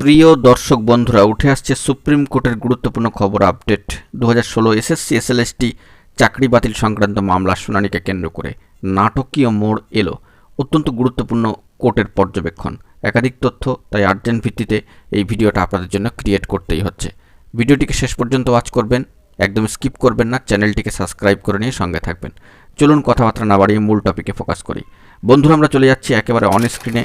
প্রিয় দর্শক বন্ধুরা, উঠে আসছে সুপ্রিম কোর্টের গুরুত্বপূর্ণ খবর আপডেট। 2016 এসএসসি এসএলএসটি চাকরি বাতিল সংক্রান্ত মামলার শুনানিকে কেন্দ্র করে নাটকীয় মোড় এলো। অত্যন্ত গুরুত্বপূর্ণ কোর্টের পর্যবেক্ষণ, একাধিক তথ্য, তাই আর্জেন্ট ভিত্তিতে এই ভিডিওটা আপনাদের জন্য ক্রিয়েট করতেই হচ্ছে। ভিডিওটিকে শেষ পর্যন্ত ওয়াচ করবেন, একদম স্কিপ করবেন না, চ্যানেলটিকে সাবস্ক্রাইব করে নিয়ে সঙ্গে থাকবেন। চলুন কথাবার্তা না বাড়িয়ে মূল টপিকে ফোকাস করি। বন্ধুরা, আমরা চলে যাচ্ছি একেবারে অন স্ক্রিনে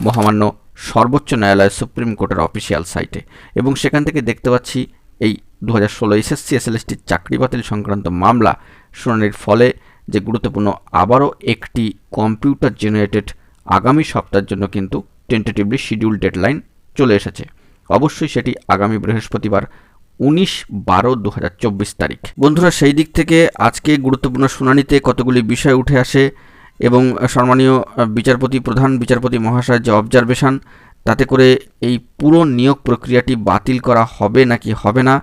মহামান্য সর্বোচ্চ ন্যায়ালয় সুপ্রিম কোর্টের অফিসিয়াল সাইটে, এবং সেখান থেকে দেখতে পাচ্ছি এই 2016 এসএসসি এসএলএসটির চাকরি বাতিল সংক্রান্ত মামলা শুনানির ফলে যে গুরুত্বপূর্ণ আবারও একটি কম্পিউটার জেনারেটেড আগামী সপ্তাহের জন্য কিন্তু টেন্টেটিভলি শিডিউল ডেডলাইন চলে এসেছে। অবশ্যই সেটি আগামী বৃহস্পতিবার 19/12/2024 তারিখ। বন্ধুরা, সেই দিক থেকে আজকে গুরুত্বপূর্ণ শুনানিতে কতগুলি বিষয় উঠে আসে এবং সম্মানীয় প্রধান বিচারপতি মহাশয়ের যে অবজারভেশন, তাতে করে এই পুরো নিয়োগ প্রক্রিয়াটি বাতিল করা হবে নাকি হবে না,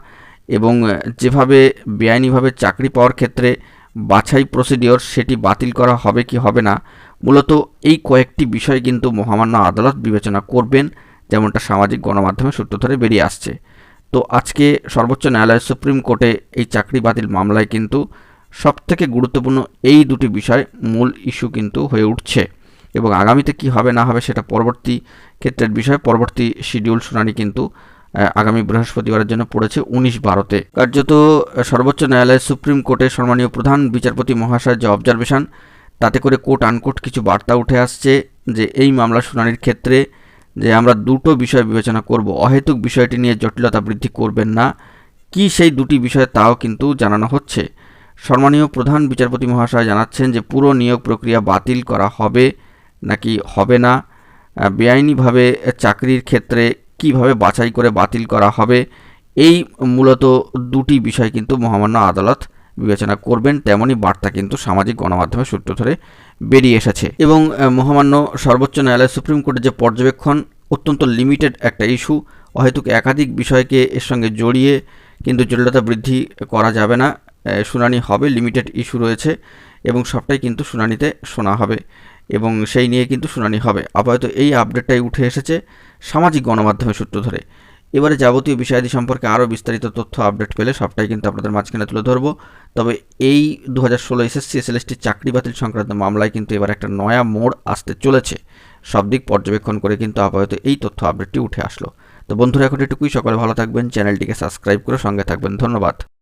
এবং যেভাবে বেআইনিভাবে চাকরি পাওয়ার ক্ষেত্রে বাছাই প্রসিডিওর সেটি বাতিল করা হবে কি হবে না, মূলত এই কয়েকটি বিষয় কিন্তু মহামান্য আদালত বিবেচনা করবেন, যেমনটা সামাজিক গণমাধ্যমে সূত্র ধরে বেরিয়ে আসছে। তো আজকে সর্বোচ্চ ন্যায়ালয় সুপ্রিম কোর্টে এই চাকরি বাতিল মামলায় কিন্তু সবথেকে গুরুত্বপূর্ণ এই দুটি বিষয় মূল ইস্যু কিন্তু হয়ে উঠছে, এবং আগামীতে কি হবে না হবে সেটা পরবর্তী ক্ষেত্রের বিষয়। পরবর্তী শিডিউল শুনানি কিন্তু আগামী বৃহস্পতিবারের জন্য পড়েছে 19/12-তে। কার্যত সর্বোচ্চ ন্যায়ালয় সুপ্রিম কোর্টে সম্মানীয় প্রধান বিচারপতি মহাশয়ের যে অবজারভেশন, তাতে করে কোর্ট আনকোর্ট কিছু বার্তা উঠে আসছে যে এই মামলা শুনানির ক্ষেত্রে যে আমরা দুটো বিষয় বিবেচনা করব, অহেতুক বিষয়টি নিয়ে জটিলতা বৃদ্ধি করবেন না। কি সেই দুটি বিষয় তাও কিন্তু জানানো হচ্ছে। সম্মানীয় প্রধান বিচারপতি মহাশয় জানাচ্ছেন যে পুরো নিয়োগ প্রক্রিয়া বাতিল করা হবে নাকি হবে না, বেআইনিভাবে চাকরির ক্ষেত্রে কিভাবে বাছাই করে বাতিল করা হবে, এই মূলত দুটি বিষয় কিন্তু মহামান্য আদালত বিবেচনা করবেন, তেমনই বার্তা কিন্তু সামাজিক গণমাধ্যমে সূত্র ধরে বেরিয়ে এসেছে। এবং মহামান্য সর্বোচ্চ ন্যায়ালয় সুপ্রিম কোর্টের যে পর্যবেক্ষণ, অত্যন্ত লিমিটেড একটা ইস্যু, অহেতুক একাধিক বিষয়কে এর সঙ্গে জড়িয়ে কিন্তু জটিলতা বৃদ্ধি করা যাবে না। শুনানি হবে, লিমিটেড ইস্যু রয়েছে এবং সবটাই কিন্তু শুনানিতে শোনা হবে এবং সেই নিয়ে কিন্তু শুনানি হবে। আপাতত এই আপডেটটাই উঠে এসেছে সামাজিক গণমাধ্যমের সূত্র ধরে। এবারে যাবতীয় বিষয়াদি সম্পর্কে আরও বিস্তারিত তথ্য আপডেট পেলে সবটাই কিন্তু আপনাদের মাঝখানে তুলে ধরবো। তবে এই 2016 এসএসসি এসএলএসটির চাকরি বাতিল সংক্রান্ত মামলায় কিন্তু এবার একটা নয়া মোড় আসতে চলেছে। সব দিক পর্যবেক্ষণ করে কিন্তু আপাতত এই তথ্য আপডেটটি উঠে আসলো। তো বন্ধুরা, এখন এটুকুই। সকলে ভালো থাকবেন, চ্যানেলটিকে সাবস্ক্রাইব করে সঙ্গে থাকবেন। ধন্যবাদ।